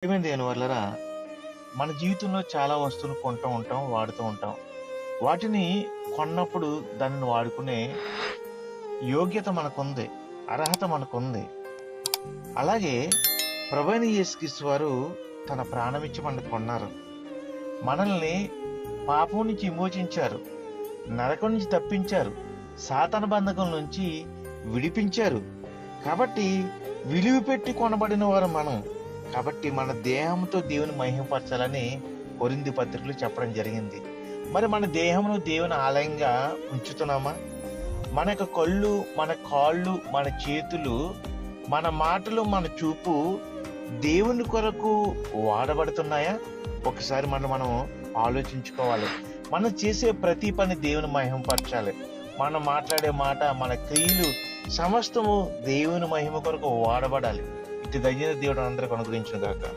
ప్రియమైన దేవుని వల్లరా మన జీవితంలో చాలా వస్తువులు కొంటూ ఉంటాం, వాడుతూ ఉంటాం. వాటిని కొన్నప్పుడు దానిని వాడుకునే యోగ్యత మనకుంది. అర్హత మనకుంది. అలాగే ప్రభువైన యేసుక్రీస్తు వారు తన ప్రాణమిచ్చి మనల్ని కొన్నారు. మనల్ని పాపం నుంచి విమోచించారు. నరకం నుంచి తప్పించారు. సాతాను బంధకం నుంచి విడిపించారు. కాబట్టి విలువ పెట్టి కొనబడిన వారు మనం. కాబట్టి మన దేహంతో దేవుని మహిమపరచాలని కొరింథీ పత్రికలో చెప్పడం జరిగింది. మరి మన దేహమును దేవుని ఆలయంగా ఉంచుతున్నామా? మన యొక్క కళ్ళు, మన కాళ్ళు, మన చేతులు, మన మాటలు, మన చూపు దేవుని కొరకు వాడబడుతున్నాయా? ఒకసారి మనం ఆలోచించుకోవాలి. మనం చేసే ప్రతి పని దేవుని మహిమపరచాలి. మనం మాట్లాడే మాట, మన క్రియలు సమస్తము దేవుని మహిమ కొరకు వాడబడాలి. ఇటు దయ్యన దేవుడు అందరికి అనుగ్రహించును గాక.